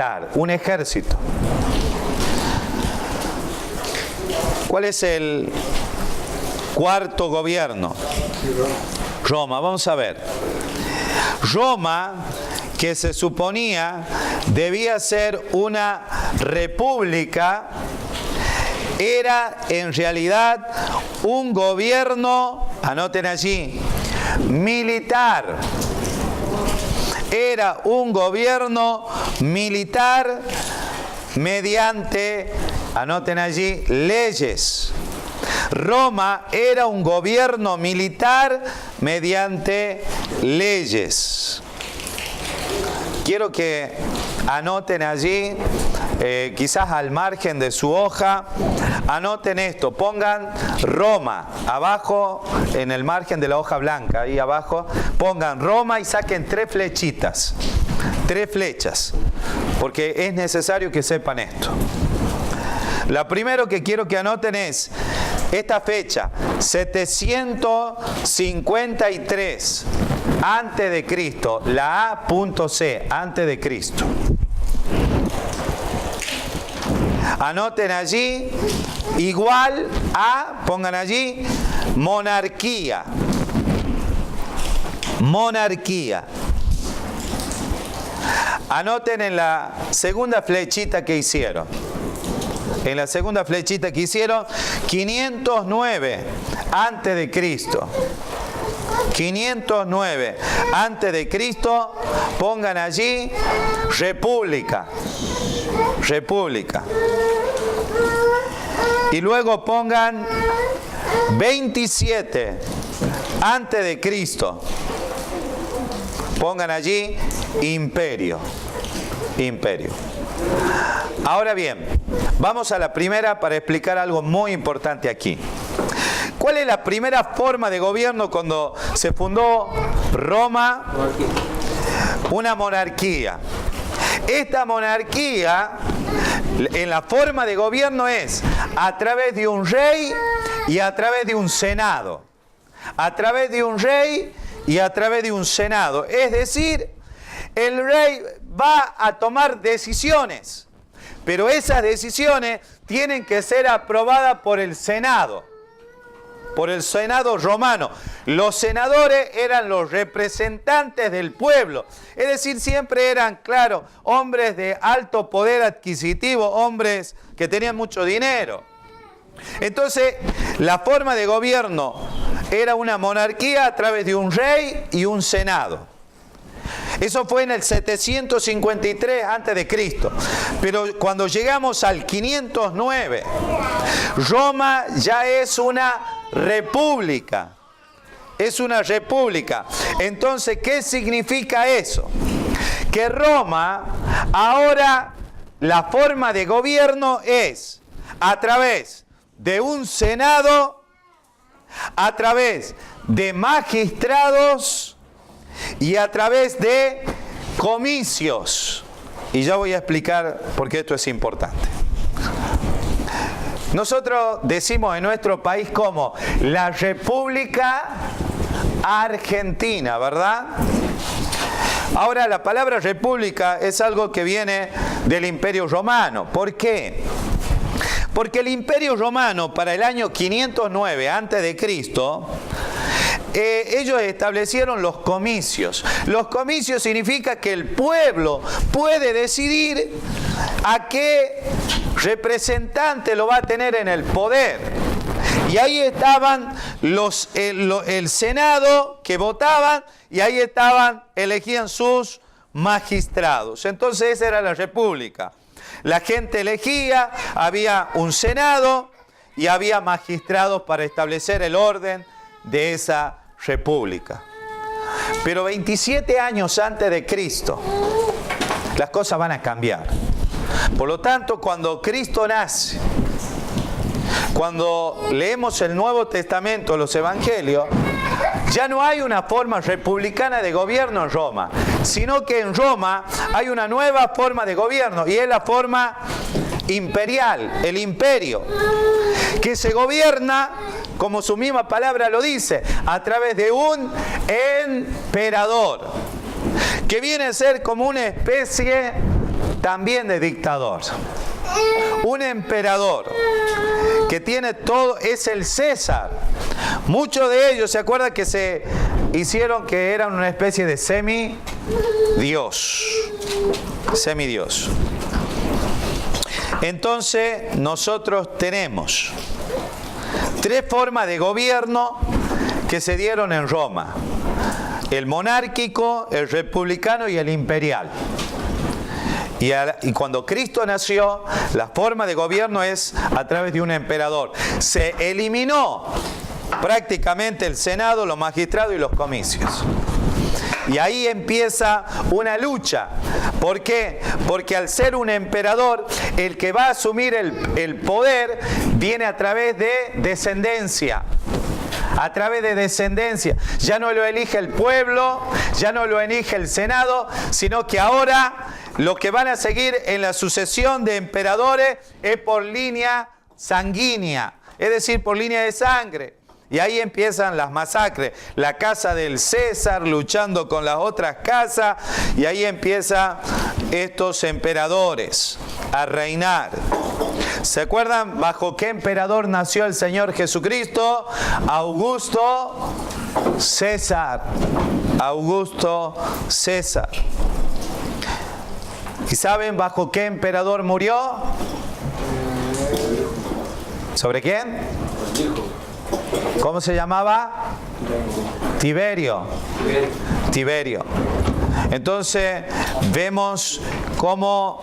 militar, un ejército. ¿Cuál es el cuarto gobierno? Roma. Vamos a ver. Roma, que se suponía debía ser una república, era en realidad un gobierno, anoten allí, militar. Era un gobierno militar mediante, anoten allí, leyes. Roma era un gobierno militar mediante leyes. Quiero que anoten allí, quizás al margen de su hoja, anoten esto, pongan Roma abajo en el margen de la hoja blanca, ahí abajo, pongan Roma y saquen 3 flechitas, 3 flechas, porque es necesario que sepan esto. La primero que quiero que anoten es esta fecha, 753 antes de Cristo, la A.C, antes de Cristo. Anoten allí, igual a, pongan allí, monarquía. Monarquía. Anoten en la segunda flechita que hicieron. En la segunda flechita que hicieron, 509 antes de Cristo. 509 antes de Cristo, pongan allí república. República. Y luego pongan 27 antes de Cristo. Pongan allí imperio. Imperio. Ahora bien, vamos a la primera para explicar algo muy importante aquí. ¿Cuál es la primera forma de gobierno cuando se fundó Roma? Una monarquía. Esta monarquía, en la forma de gobierno es a través de un rey y a través de un senado. A través de un rey y a través de un senado. Es decir, el rey va a tomar decisiones, pero esas decisiones tienen que ser aprobadas por el Senado, por el Senado romano. Los senadores eran los representantes del pueblo, es decir, siempre eran, claro, hombres de alto poder adquisitivo, hombres que tenían mucho dinero. Entonces, la forma de gobierno era una monarquía a través de un rey y un senado. Eso fue en el 753 a.C. Pero cuando llegamos al 509, Roma ya es una república. Es una república. Entonces, ¿qué significa eso? Que Roma, ahora la forma de gobierno es a través de un senado, a través de magistrados y a través de comicios. Y ya voy a explicar por qué esto es importante. Nosotros decimos en nuestro país como la República Argentina, ¿verdad? Ahora, la palabra república es algo que viene del Imperio Romano. ¿Por qué? Porque el Imperio Romano, para el año 509 a.C., ellos establecieron los comicios. Los comicios significa que el pueblo puede decidir a qué representante lo va a tener en el poder. Y ahí estaban el Senado que votaban, y ahí elegían sus magistrados. Entonces esa era la república. La gente elegía, había un Senado y había magistrados para establecer el orden de esa república. Pero 27 años antes de Cristo, las cosas van a cambiar. Por lo tanto, cuando Cristo nace, cuando leemos el Nuevo Testamento, los Evangelios, ya no hay una forma republicana de gobierno en Roma, sino que en Roma hay una nueva forma de gobierno, y es la forma imperial, el imperio, que se gobierna, como su misma palabra lo dice, a través de un emperador, que viene a ser como una especie también de dictador. Un emperador que tiene todo es el César. Muchos de ellos se acuerdan que se hicieron que eran una especie de semidios. Semidios. Entonces nosotros tenemos 3 formas de gobierno que se dieron en Roma: el monárquico, el republicano y el imperial. Y cuando Cristo nació, la forma de gobierno es a través de un emperador. Se eliminó prácticamente el Senado, los magistrados y los comicios. Y ahí empieza una lucha. ¿Por qué? Porque al ser un emperador, el que va a asumir el poder viene a través de descendencia. A través de descendencia. Ya no lo elige el pueblo, ya no lo elige el Senado, sino que ahora los que van a seguir en la sucesión de emperadores es por línea sanguínea, es decir, por línea de sangre. Y ahí empiezan las masacres, la casa del César luchando con las otras casas, y ahí empiezan estos emperadores a reinar. ¿Se acuerdan bajo qué emperador nació el Señor Jesucristo? Augusto César. Augusto César. ¿Y saben bajo qué emperador murió? ¿Sobre quién? ¿Cómo se llamaba? Tiberio. Tiberio. Entonces vemos cómo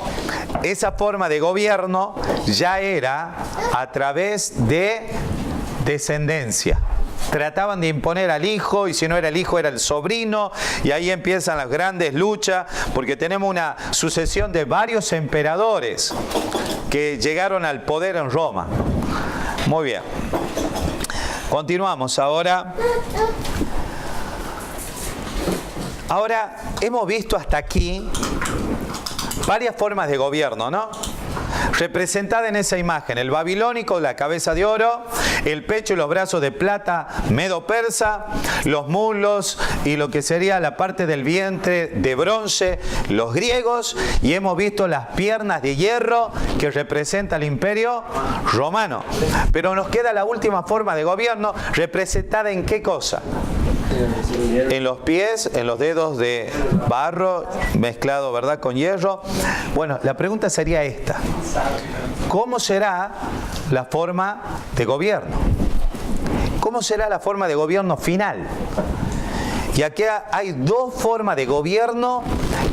esa forma de gobierno ya era a través de descendencia. Trataban de imponer al hijo, y si no era el hijo era el sobrino, y ahí empiezan las grandes luchas, porque tenemos una sucesión de varios emperadores que llegaron al poder en Roma. Muy bien. Continuamos ahora. Ahora, hemos visto hasta aquí varias formas de gobierno, ¿no? Representada en esa imagen: el babilónico, la cabeza de oro, el pecho y los brazos de plata medo-persa, los muslos y lo que sería la parte del vientre de bronce, los griegos, y hemos visto las piernas de hierro que representa el imperio romano. Pero nos queda la última forma de gobierno, representada en ¿qué cosa? En los pies, en los dedos de barro mezclado, ¿verdad?, con hierro. Bueno, la pregunta sería esta: ¿cómo será la forma de gobierno? ¿Cómo será la forma de gobierno final? Y aquí hay 2 formas de gobierno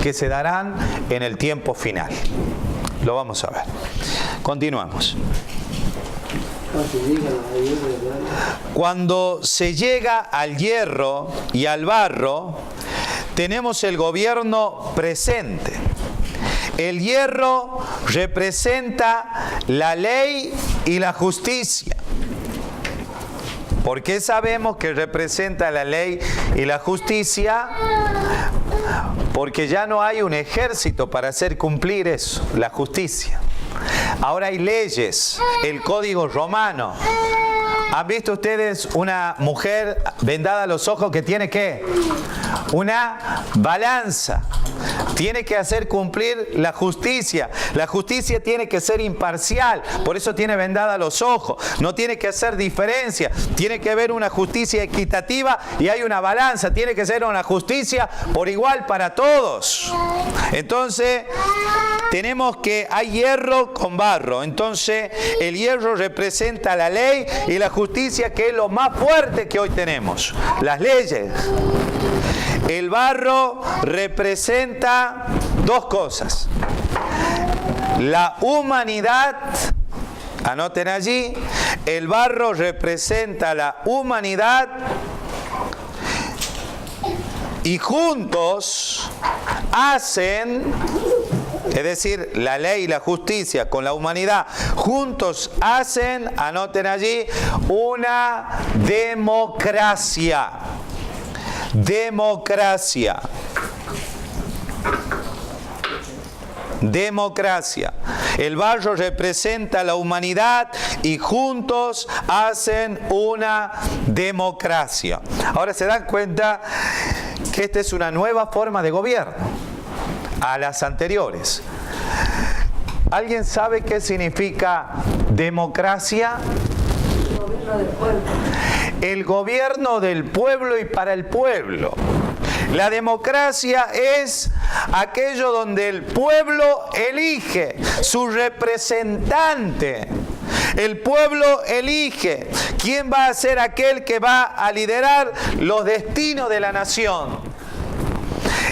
que se darán en el tiempo final. Lo vamos a ver. Continuamos. Cuando se llega al hierro y al barro, tenemos el gobierno presente. El hierro representa la ley y la justicia. ¿Por qué sabemos que representa la ley y la justicia? Porque ya no hay un ejército para hacer cumplir eso, la justicia. Ahora hay leyes, el código romano. ¿Han visto ustedes una mujer vendada a los ojos que tiene qué? Una balanza. Tiene que hacer cumplir la justicia. La justicia tiene que ser imparcial. Por eso tiene vendada los ojos. No tiene que hacer diferencia. Tiene que haber una justicia equitativa y hay una balanza. Tiene que ser una justicia por igual para todos. Entonces, tenemos que hay hierro con barro. Entonces, el hierro representa la ley y la justicia, que es lo más fuerte que hoy tenemos. Las leyes. El barro representa 2 cosas: la humanidad. Anoten allí, el barro representa la humanidad, y juntos hacen, es decir, la ley y la justicia con la humanidad, juntos hacen, anoten allí, una democracia. Democracia. Democracia. El barro representa la humanidad y juntos hacen una democracia. Ahora se dan cuenta que esta es una nueva forma de gobierno a las anteriores. ¿Alguien sabe qué significa democracia? El gobierno del pueblo. El gobierno del pueblo y para el pueblo. La democracia es aquello donde el pueblo elige su representante. El pueblo elige quién va a ser aquel que va a liderar los destinos de la nación.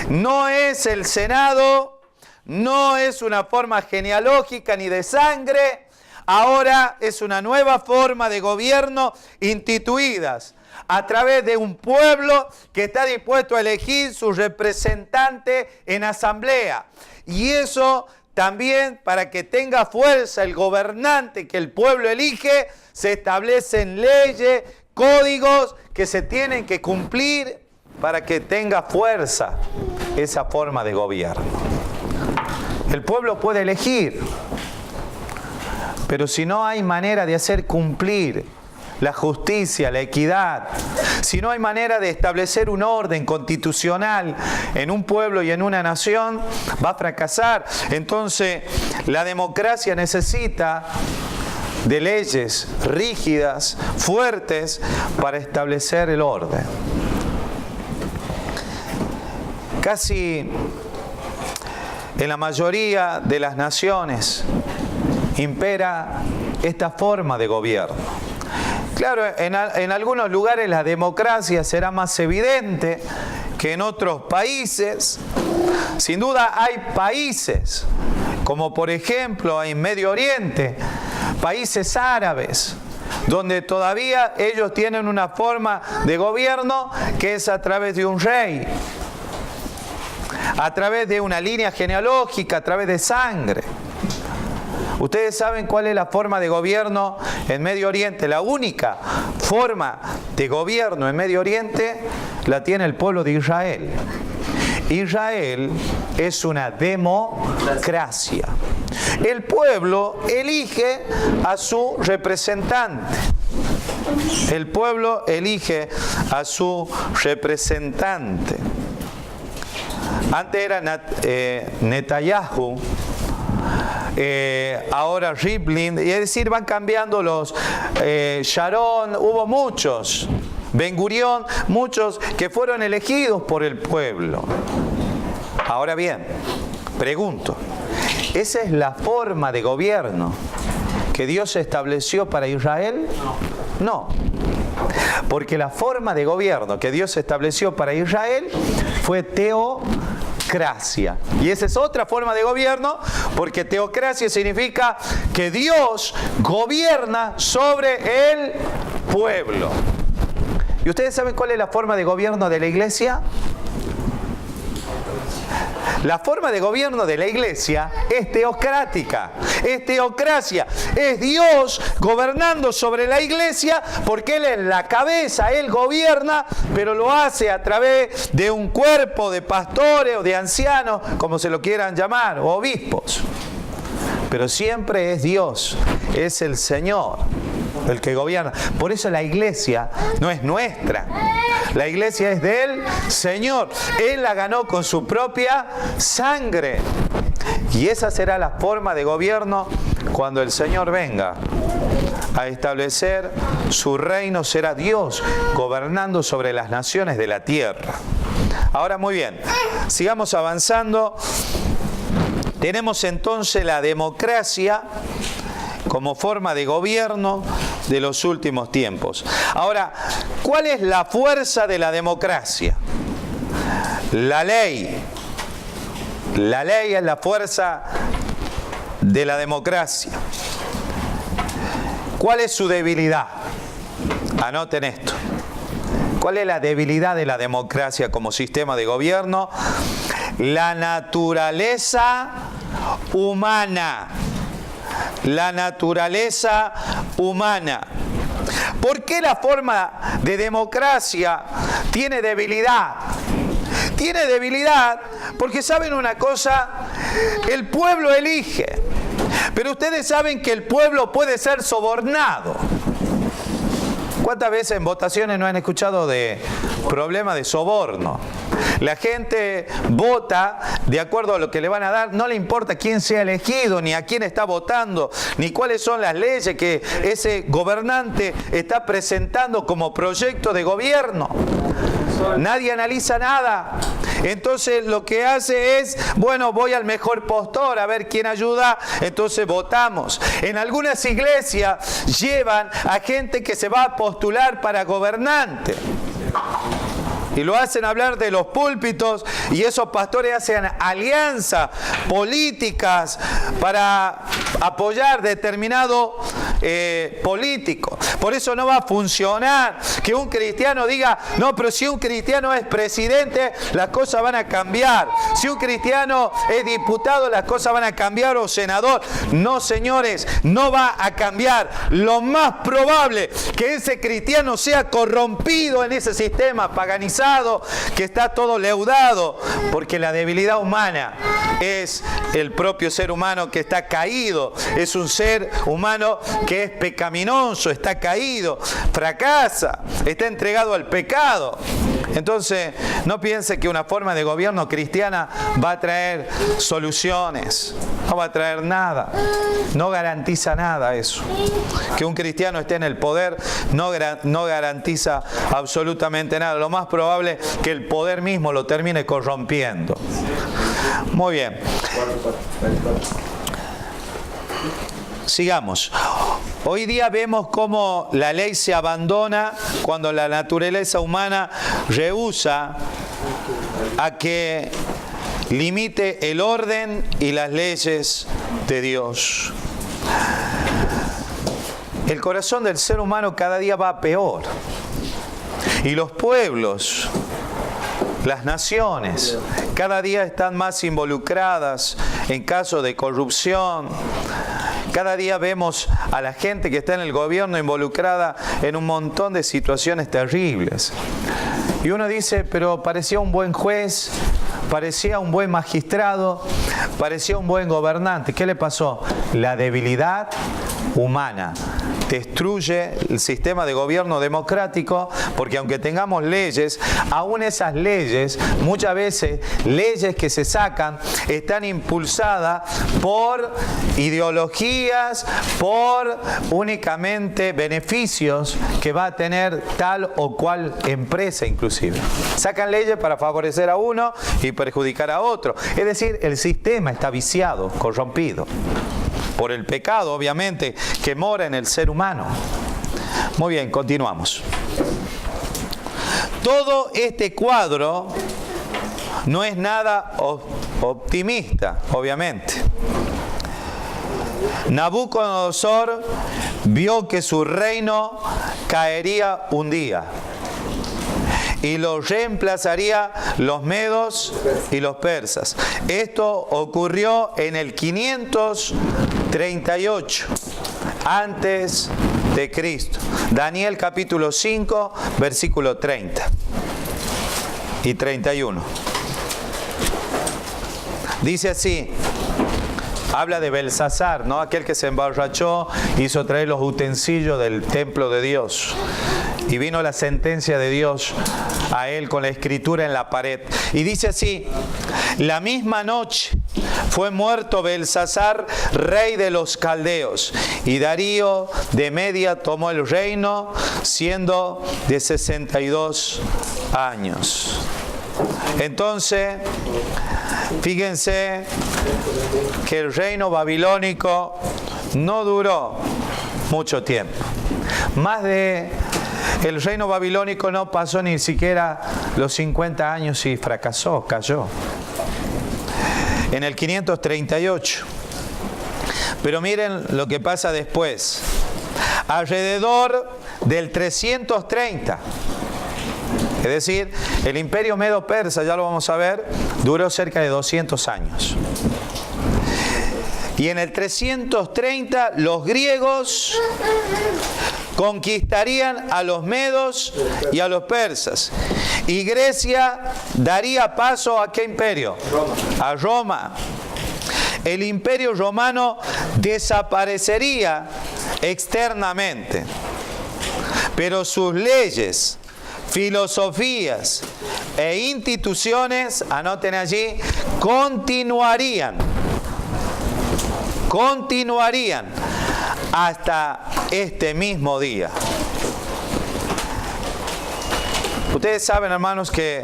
No es el Senado, no es una forma genealógica ni de sangre. Ahora es una nueva forma de gobierno instituidas a través de un pueblo que está dispuesto a elegir su representante en asamblea. Y eso también, para que tenga fuerza el gobernante que el pueblo elige, se establecen leyes, códigos que se tienen que cumplir para que tenga fuerza esa forma de gobierno. El pueblo puede elegir, pero si no hay manera de hacer cumplir la justicia, la equidad, si no hay manera de establecer un orden constitucional en un pueblo y en una nación, va a fracasar. Entonces, la democracia necesita de leyes rígidas, fuertes, para establecer el orden. Casi en la mayoría de las naciones impera esta forma de gobierno. Claro, en algunos lugares la democracia será más evidente que en otros países. Sin duda hay países, como por ejemplo en Medio Oriente, países árabes, donde todavía ellos tienen una forma de gobierno que es a través de un rey, a través de una línea genealógica, a través de sangre. Ustedes saben cuál es la forma de gobierno en Medio Oriente. La única forma de gobierno en Medio Oriente la tiene el pueblo de Israel. Israel es una democracia. El pueblo elige a su representante. El pueblo elige a su representante. Antes era Netanyahu. Ahora Rivlin, y es decir, van cambiando los Sharon, hubo muchos, Ben Gurión, muchos que fueron elegidos por el pueblo. Ahora bien, pregunto, ¿esa es la forma de gobierno que Dios estableció para Israel? No, porque la forma de gobierno que Dios estableció para Israel fue teocracia. Y esa es otra forma de gobierno, porque teocracia significa que Dios gobierna sobre el pueblo. ¿Y ustedes saben cuál es la forma de gobierno de la iglesia? La forma de gobierno de la iglesia es teocrática, es teocracia, es Dios gobernando sobre la iglesia porque Él es la cabeza, Él gobierna, pero lo hace a través de un cuerpo de pastores o de ancianos, como se lo quieran llamar, o obispos. Pero siempre es Dios, es el Señor el que gobierna. Por eso la iglesia no es nuestra. La iglesia es del Señor. Él la ganó con su propia sangre. Y esa será la forma de gobierno cuando el Señor venga a establecer su reino. Será Dios gobernando sobre las naciones de la tierra. Ahora, muy bien, sigamos avanzando. Tenemos entonces la democracia como forma de gobierno de los últimos tiempos. Ahora, ¿cuál es la fuerza de la democracia? La ley. La ley es la fuerza de la democracia. ¿Cuál es su debilidad? Anoten esto. ¿Cuál es la debilidad de la democracia como sistema de gobierno? La naturaleza humana. La naturaleza humana. ¿Por qué la forma de democracia tiene debilidad? Tiene debilidad porque saben una cosa, el pueblo elige, pero ustedes saben que el pueblo puede ser sobornado. ¿Cuántas veces en votaciones no han escuchado de problemas de soborno? La gente vota de acuerdo a lo que le van a dar, no le importa quién sea elegido, ni a quién está votando, ni cuáles son las leyes que ese gobernante está presentando como proyecto de gobierno. Nadie analiza nada. Entonces lo que hace es, bueno, voy al mejor postor a ver quién ayuda, entonces votamos. En algunas iglesias llevan a gente que se va a postular para gobernante. Y lo hacen hablar de los púlpitos, y esos pastores hacen alianzas políticas para apoyar determinado político. Por eso no va a funcionar que un cristiano diga, no, pero si un cristiano es presidente, las cosas van a cambiar. Si un cristiano es diputado, las cosas van a cambiar, o senador. No, señores, no va a cambiar. Lo más probable que ese cristiano sea corrompido en ese sistema paganizado, que está todo leudado, porque la debilidad humana es el propio ser humano que está caído, es un ser humano que es pecaminoso, está caído, fracasa, está entregado al pecado. Entonces, no piense que una forma de gobierno cristiana va a traer soluciones, no va a traer nada, no garantiza nada eso. Que un cristiano esté en el poder no garantiza absolutamente nada. Lo más probable es que el poder mismo lo termine corrompiendo. Muy bien. Sigamos. Hoy día vemos cómo la ley se abandona cuando la naturaleza humana rehúsa a que limite el orden y las leyes de Dios. El corazón del ser humano cada día va peor. Y los pueblos, las naciones, cada día están más involucradas en casos de corrupción. Cada día vemos a la gente que está en el gobierno involucrada en un montón de situaciones terribles. Y uno dice, pero parecía un buen juez, parecía un buen magistrado, parecía un buen gobernante. ¿Qué le pasó? La debilidad humana destruye el sistema de gobierno democrático, porque aunque tengamos leyes, aún esas leyes, muchas veces leyes que se sacan, están impulsadas por ideologías, por únicamente beneficios que va a tener tal o cual empresa inclusive. Sacan leyes para favorecer a uno y perjudicar a otro. Es decir, el sistema está viciado, corrompido por el pecado, obviamente, que mora en el ser humano. Muy bien, continuamos. Todo este cuadro no es nada optimista, obviamente. Nabucodonosor vio que su reino caería un día y lo reemplazaría los medos y los persas. Esto ocurrió en el 538 antes de Cristo. Daniel capítulo 5, versículo 30 y 31. Dice así. Habla de Belsasar, ¿no? Aquel que se emborrachó, hizo traer los utensilios del templo de Dios. Y vino la sentencia de Dios a él con la escritura en la pared. Y dice así: la misma noche fue muerto Belsasar, rey de los caldeos, y Darío de Media tomó el reino, siendo de 62 años. Entonces, fíjense que el reino babilónico no duró mucho tiempo. El reino babilónico no pasó ni siquiera los 50 años y fracasó, cayó. En el 538. Pero miren lo que pasa después. Alrededor del 330. Es decir, el imperio medo-persa, ya lo vamos a ver, duró cerca de 200 años. Y en el 330 los griegos conquistarían a los medos y a los persas. Y Grecia daría paso ¿a qué imperio? A Roma. El imperio romano desaparecería externamente. pero sus leyes, filosofías e instituciones, anoten allí, continuarían hasta este mismo día. Ustedes saben, hermanos, que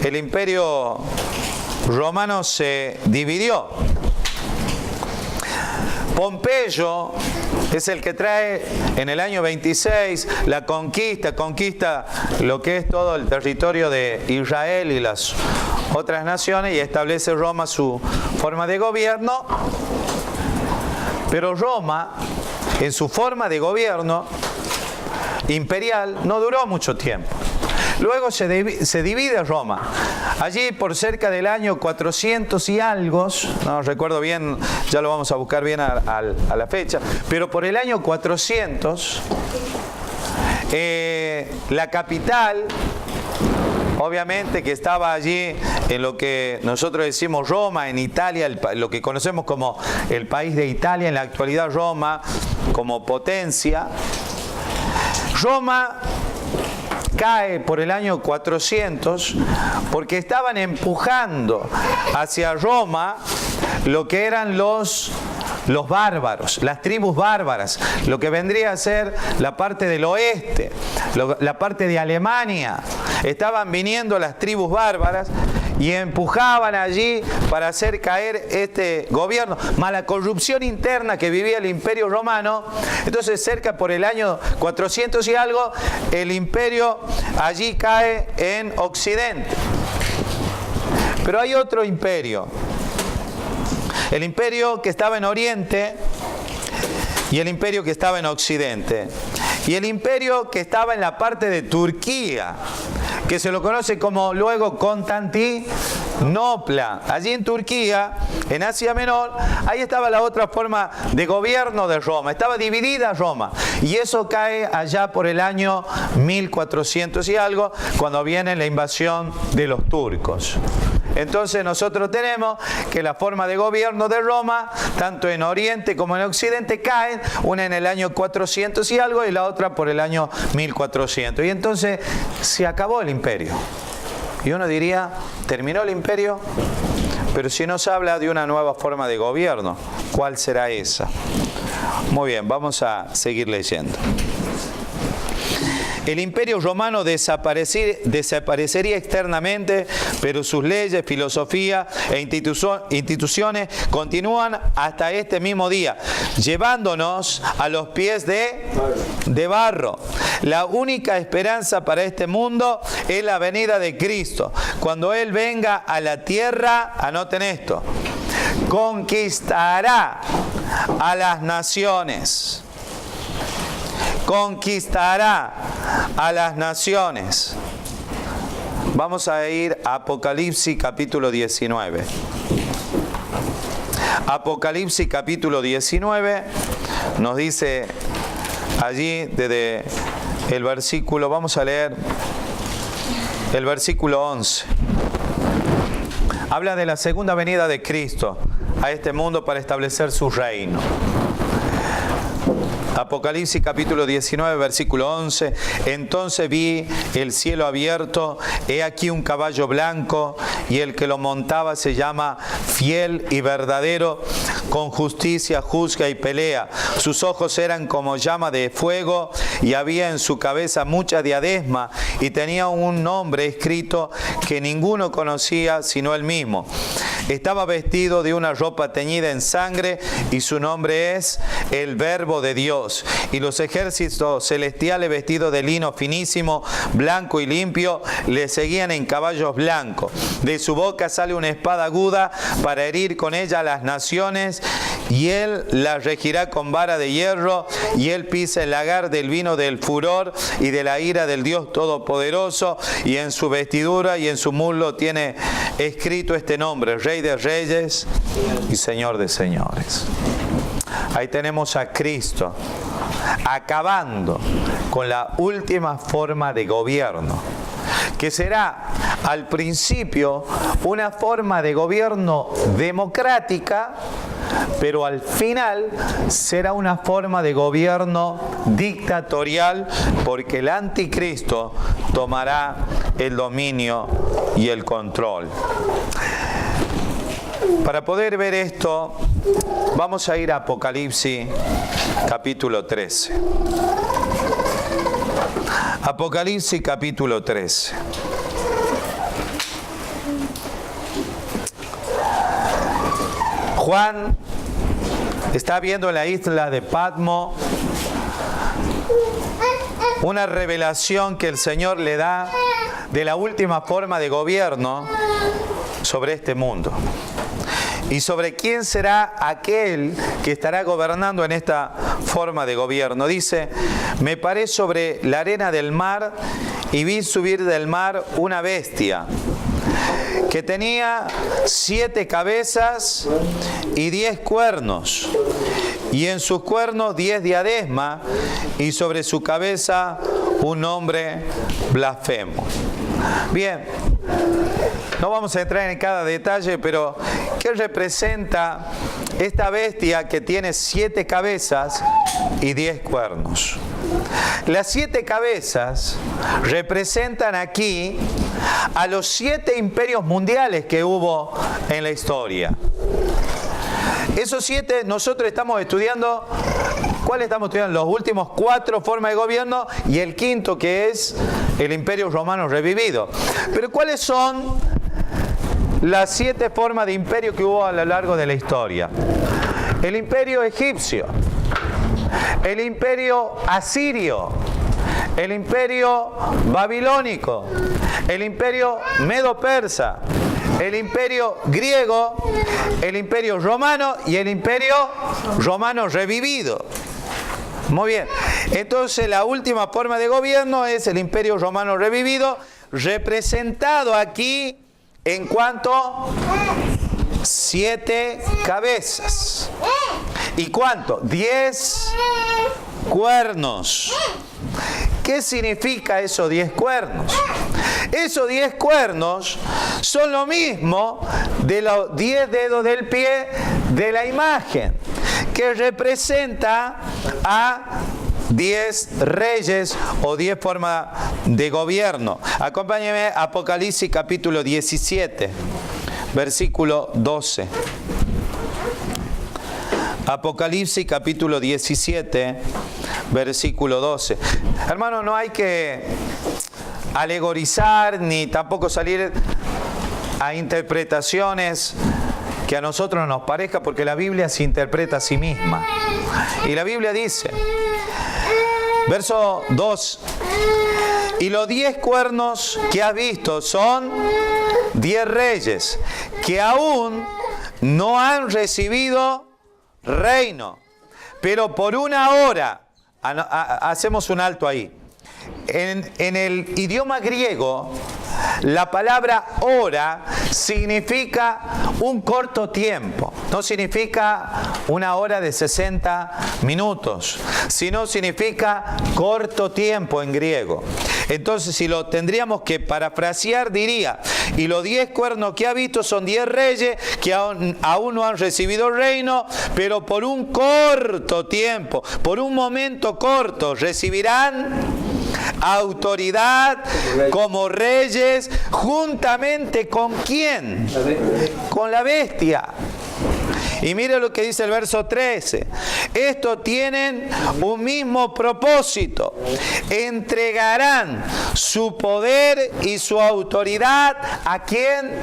el imperio romano se dividió. Pompeyo es el que trae en el año 26 la conquista lo que es todo el territorio de Israel y las otras naciones y establece Roma su forma de gobierno. Pero Roma, en su forma de gobierno imperial, no duró mucho tiempo. Luego se divide Roma. Allí por cerca del año 400 y algo, no recuerdo bien, ya lo vamos a buscar bien a la fecha, pero por el año 400, la capital, obviamente que estaba allí en lo que nosotros decimos Roma, en Italia, lo que conocemos como el país de Italia, en la actualidad Roma como potencia. Roma cae por el año 400 porque estaban empujando hacia Roma lo que eran los bárbaros, las tribus bárbaras, lo que vendría a ser la parte del oeste, la parte de Alemania. Estaban viniendo las tribus bárbaras y empujaban allí para hacer caer este gobierno, más la corrupción interna que vivía el imperio romano. Entonces cerca por el año 400 y algo, el imperio allí cae en Occidente. Pero hay otro imperio, el imperio que estaba en Oriente y el imperio que estaba en Occidente. Y el imperio que estaba en la parte de Turquía, que se lo conoce como luego Constantinopla. Allí en Turquía, en Asia Menor, ahí estaba la otra forma de gobierno de Roma. Estaba dividida Roma. Y eso cae allá por el año 1400 y algo, cuando viene la invasión de los turcos. Entonces nosotros tenemos que la forma de gobierno de Roma, tanto en Oriente como en Occidente, caen, una en el año 400 y algo y la otra por el año 1400. Y entonces se acabó el imperio. Y uno diría, ¿terminó el imperio? Pero si nos habla de una nueva forma de gobierno, ¿cuál será esa? Muy bien, vamos a seguir leyendo. El imperio romano desaparecería externamente, pero sus leyes, filosofía e instituciones continúan hasta este mismo día, llevándonos a los pies de barro. La única esperanza para este mundo es la venida de Cristo. Cuando Él venga a la tierra, anoten esto, conquistará a las naciones. Conquistará a las naciones. Vamos a ir a Apocalipsis capítulo 19. Apocalipsis capítulo 19 nos dice allí desde el versículo, vamos a leer el versículo 11. Habla de la segunda venida de Cristo a este mundo para establecer su reino. Apocalipsis capítulo 19, versículo 11. Entonces vi el cielo abierto, he aquí un caballo blanco, y el que lo montaba se llama Fiel y Verdadero, con justicia juzga y pelea. Sus ojos eran como llama de fuego, y había en su cabeza mucha diadema, y tenía un nombre escrito que ninguno conocía sino él mismo. Estaba vestido de una ropa teñida en sangre, y su nombre es el Verbo de Dios. Y los ejércitos celestiales vestidos de lino finísimo, blanco y limpio, le seguían en caballos blancos. De su boca sale una espada aguda para herir con ella a las naciones, y él la regirá con vara de hierro, y él pisa el lagar del vino del furor y de la ira del Dios Todopoderoso, y en su vestidura y en su muslo tiene escrito este nombre: Rey de Reyes y Señor de Señores. Ahí tenemos a Cristo acabando con la última forma de gobierno, que será al principio una forma de gobierno democrática, pero al final será una forma de gobierno dictatorial, porque el anticristo tomará el dominio y el control. Para poder ver esto, vamos a ir a Apocalipsis capítulo 13. Apocalipsis capítulo 13. Juan está viendo en la isla de Patmos una revelación que el Señor le da de la última forma de gobierno sobre este mundo. Y sobre quién será aquel que estará gobernando en esta forma de gobierno. Dice, me paré sobre la arena del mar y vi subir del mar una bestia que tenía 7 cabezas y 10 cuernos, y en sus cuernos 10 diadesmas, y sobre su cabeza un nombre blasfemo. Bien, no vamos a entrar en cada detalle, pero ¿qué representa esta bestia que tiene 7 cabezas y 10 cuernos? Las 7 cabezas representan aquí a los 7 imperios mundiales que hubo en la historia. Esos 7 nosotros estamos estudiando. ¿Cuál estamos estudiando? Los últimos 4 formas de gobierno y el quinto, que es el Imperio Romano revivido. Pero ¿cuáles son las 7 formas de imperio que hubo a lo largo de la historia? El Imperio egipcio, el Imperio asirio, el Imperio babilónico, el Imperio medo-persa, el Imperio griego, el Imperio romano y el Imperio romano revivido. Muy bien. Entonces la última forma de gobierno es el Imperio Romano revivido, representado aquí en cuanto 7 cabezas. ¿Y cuánto? 10 cuernos. ¿Qué significa esos 10 cuernos? Esos 10 cuernos son lo mismo de los 10 dedos del pie de la imagen, que representa a 10 reyes o 10 formas de gobierno. Acompáñenme a Apocalipsis capítulo 17, versículo 12. Apocalipsis capítulo 17, versículo 12. Hermano, no hay que alegorizar ni tampoco salir a interpretaciones que a nosotros nos parezca, porque la Biblia se interpreta a sí misma. Y la Biblia dice, verso 2, y los 10 cuernos que has visto son 10 reyes que aún no han recibido reino, pero por una hora, hacemos un alto ahí. En el idioma griego, la palabra hora significa un corto tiempo. No significa una hora de 60 minutos, sino significa corto tiempo en griego. Entonces, si lo tendríamos que parafrasear, diría, y los 10 cuernos que ha visto son 10 reyes que aún no han recibido reino, pero por un corto tiempo, por un momento corto, recibirán autoridad como reyes, juntamente ¿con quién? Con la bestia. Y mire lo que dice el verso 13. Estos tienen un mismo propósito. Entregarán su poder y su autoridad ¿a quién?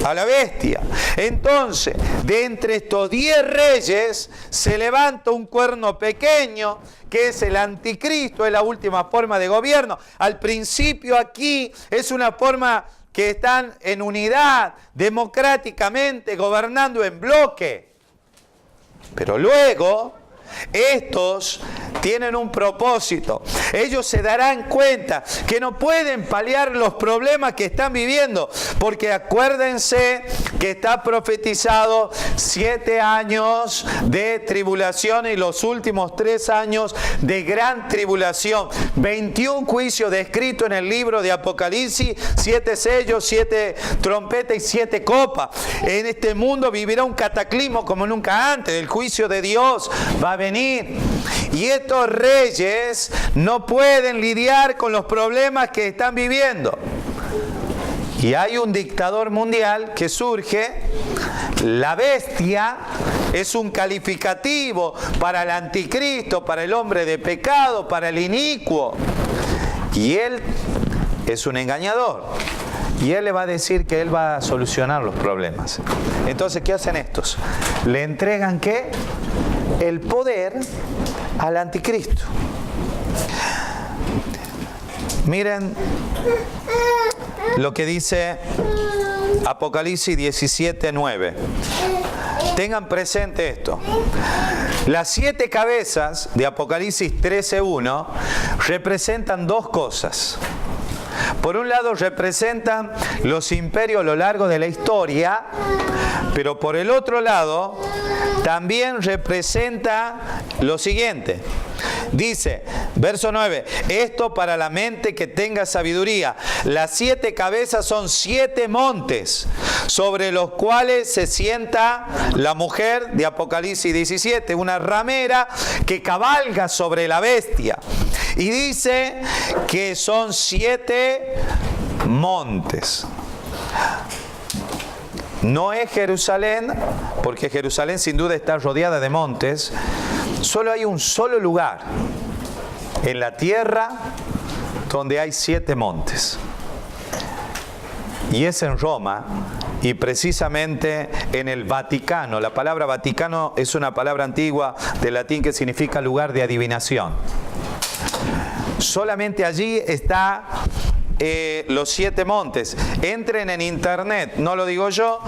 A la bestia. Entonces, de entre estos 10 reyes se levanta un cuerno pequeño, que es el anticristo, es la última forma de gobierno. Al principio aquí es una forma que están en unidad, democráticamente, gobernando en bloque. Pero luego, estos tienen un propósito. Ellos se darán cuenta que no pueden paliar los problemas que están viviendo, porque acuérdense que está profetizado 7 años de tribulación y los últimos 3 años de gran tribulación. 21 juicios descritos en el libro de Apocalipsis, 7 sellos, 7 trompetas y 7 copas. En este mundo vivirá un cataclismo como nunca antes. El juicio de Dios va a venir. Y estos reyes no pueden lidiar con los problemas que están viviendo. Y hay un dictador mundial que surge. La bestia es un calificativo para el anticristo, para el hombre de pecado, para el inicuo. Y él es un engañador. Y él le va a decir que él va a solucionar los problemas. Entonces, ¿qué hacen estos? Le entregan ¿qué? El poder al anticristo. Miren lo que dice Apocalipsis 17:9. Tengan presente esto. Las 7 cabezas de Apocalipsis 13:1 representan 2 cosas. Por un lado representan los imperios a lo largo de la historia, pero por el otro lado también representa lo siguiente. Dice, verso 9, esto para la mente que tenga sabiduría. Las 7 cabezas son 7 montes sobre los cuales se sienta la mujer de Apocalipsis 17, una ramera que cabalga sobre la bestia. Y dice que son 7 montes. No es Jerusalén, porque Jerusalén sin duda está rodeada de montes. Solo hay un solo lugar en la tierra donde hay 7 montes. Y es en Roma, y precisamente en el Vaticano. La palabra Vaticano es una palabra antigua del latín que significa lugar de adivinación. Solamente allí está los 7 montes. Entren en internet, no lo digo yo,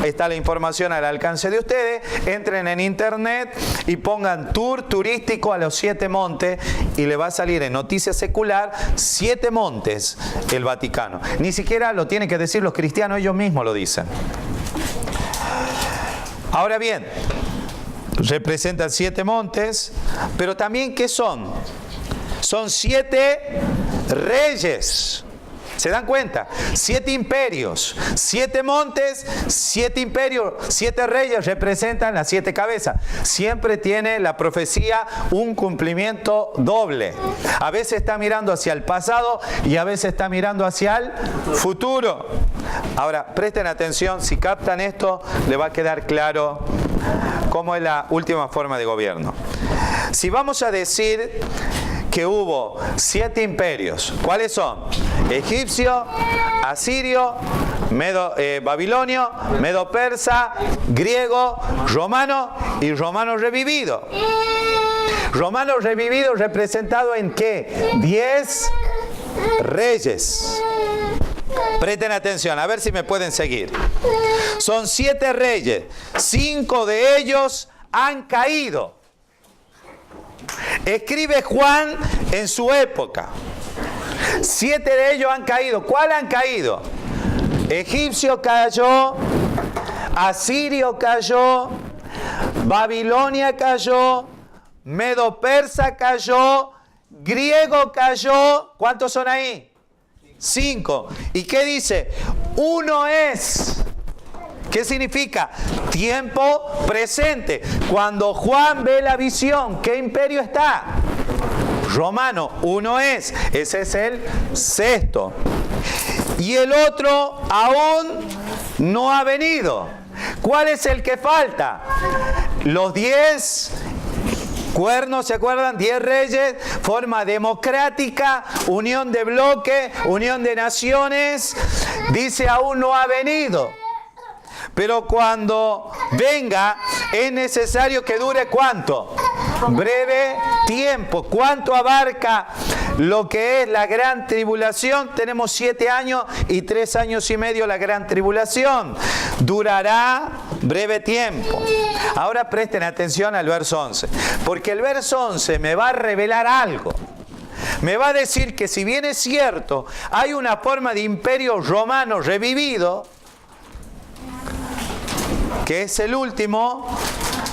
está la información al alcance de ustedes. Entren en internet y pongan tour turístico a los 7 montes y le va a salir en Noticia Secular 7 montes el Vaticano. Ni siquiera lo tienen que decir los cristianos, ellos mismos lo dicen. Ahora bien, representan 7 montes, pero también ¿qué son? Son 7 reyes. ¿Se dan cuenta? 7 imperios, 7 montes, 7 imperios, 7 reyes representan las 7 cabezas. Siempre tiene la profecía un cumplimiento doble. A veces está mirando hacia el pasado y a veces está mirando hacia el futuro. Ahora, presten atención, si captan esto, le va a quedar claro cómo es la última forma de gobierno. Si vamos a decir que hubo 7 imperios. ¿Cuáles son? Egipcio, asirio, babilonio, medo-persa, griego, romano y romano revivido. Romano revivido representado en ¿qué? 10 reyes. Presten atención, a ver si me pueden seguir. Son 7 reyes. 5 de ellos han caído. Escribe Juan en su época. 7 de ellos han caído. ¿Cuál han caído? Egipcio cayó, asirio cayó, Babilonia cayó, medo-persa cayó, griego cayó. ¿Cuántos son ahí? 5. ¿Y qué dice? Uno es. ¿Qué significa? Tiempo presente. Cuando Juan ve la visión, ¿qué imperio está? Romano. Uno es. Ese es el 6. Y el otro aún no ha venido. ¿Cuál es el que falta? Los 10 cuernos, ¿se acuerdan? 10 reyes, forma democrática, unión de bloque, unión de naciones. Dice aún no ha venido. Pero cuando venga, es necesario que dure ¿cuánto? Breve tiempo. ¿Cuánto abarca lo que es la gran tribulación? Tenemos 7 años y 3 años y medio la gran tribulación. Durará breve tiempo. Ahora presten atención al verso 11, porque el verso 11 me va a revelar algo. Me va a decir que si bien es cierto, hay una forma de imperio romano revivido, que es el último,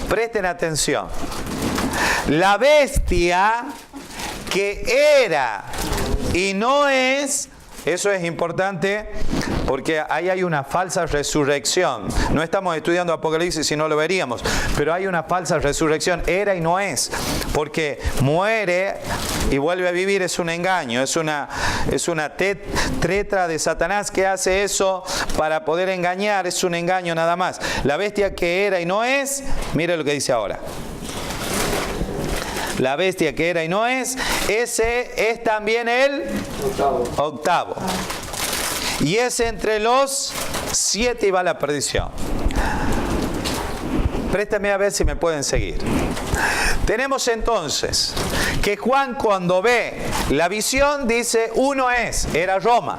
presten atención. La bestia que era y no es, eso es importante porque ahí hay una falsa resurrección. No estamos estudiando Apocalipsis si no lo veríamos, pero hay una falsa resurrección, era y no es, porque muere y vuelve a vivir, es un engaño, es una treta de Satanás que hace eso para poder engañar, es un engaño nada más. La bestia que era y no es, mire lo que dice ahora. La bestia que era y no es, ese es también el octavo. Y es entre los 7 y va a la perdición. Préstame a ver si me pueden seguir. Tenemos entonces que Juan cuando ve la visión dice, uno es, era Roma.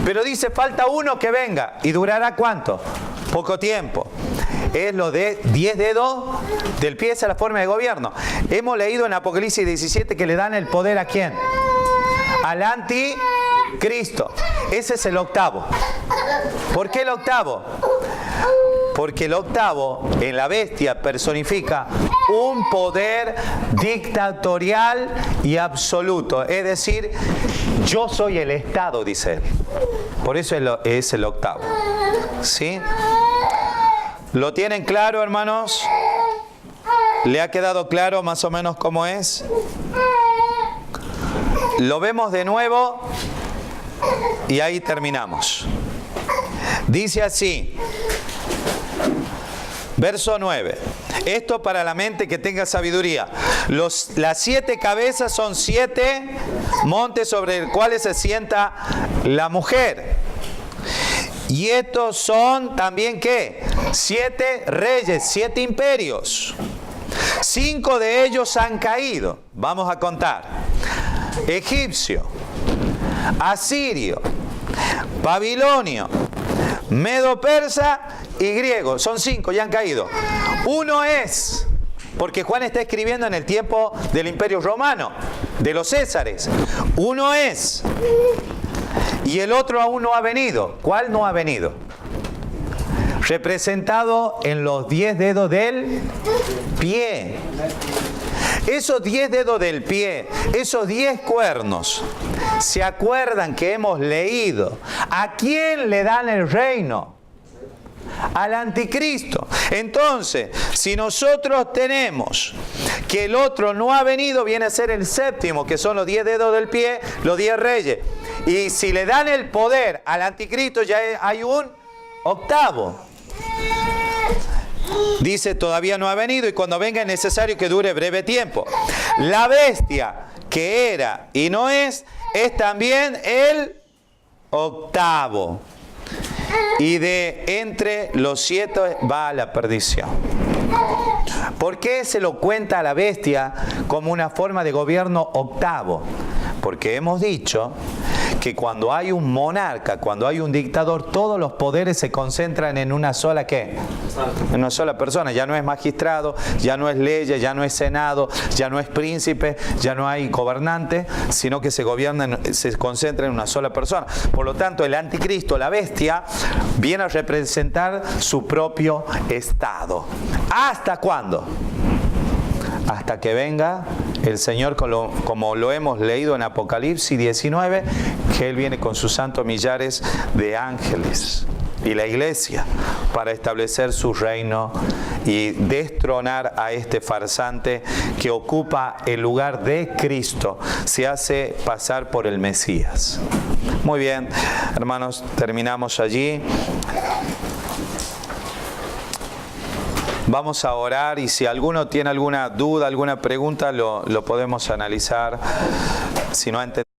Pero dice, falta uno que venga. ¿Y durará cuánto? Poco tiempo. Es lo de 10 dedos del pie, esa es la forma de gobierno. Hemos leído en Apocalipsis 17 que le dan el poder ¿a quién? Al anticristo. Ese es el octavo. ¿Por qué el octavo? Porque el octavo en la bestia personifica un poder dictatorial y absoluto. Es decir, yo soy el Estado, dice él. Por eso es el octavo. ¿Sí? ¿Lo tienen claro, hermanos? ¿Le ha quedado claro más o menos cómo es? Lo vemos de nuevo y ahí terminamos. Dice así, verso 9. Esto para la mente que tenga sabiduría. Las 7 cabezas son 7 montes sobre los cuales se sienta la mujer. Y estos son también, ¿qué? 7 reyes, 7 imperios. 5 de ellos han caído. Vamos a contar. Egipcio, asirio, babilonio, medo-persa y griego. Son 5, ya han caído. Uno es, porque Juan está escribiendo en el tiempo del Imperio Romano, de los Césares. Uno es. Y el otro aún no ha venido. ¿Cuál no ha venido? Representado en los 10 dedos del pie. Esos 10 dedos del pie, esos 10 cuernos, ¿se acuerdan que hemos leído? ¿A quién le dan el reino? Al anticristo. Entonces, si nosotros tenemos que el otro no ha venido, viene a ser el séptimo, que son los 10 dedos del pie, los 10 reyes. Y si le dan el poder al anticristo, ya hay un octavo. Dice, todavía no ha venido y cuando venga es necesario que dure breve tiempo. La bestia que era y no es también el octavo. Y de entre los 7 va a la perdición. ¿Por qué se lo cuenta a la bestia como una forma de gobierno octavo? Porque hemos dicho que cuando hay un monarca, cuando hay un dictador, todos los poderes se concentran en una sola, ¿qué? En una sola persona. Ya no es magistrado, ya no es ley, ya no es senado, ya no es príncipe, ya no hay gobernante, sino que se concentra en una sola persona. Por lo tanto, el anticristo, la bestia, viene a representar su propio estado. ¿Hasta cuándo? Hasta que venga el Señor, como lo hemos leído en Apocalipsis 19, que Él viene con sus santos millares de ángeles y la iglesia para establecer su reino y destronar a este farsante que ocupa el lugar de Cristo, se hace pasar por el Mesías. Muy bien, hermanos, terminamos allí. Vamos a orar y si alguno tiene alguna duda, alguna pregunta, lo podemos analizar. Si no ha entendido.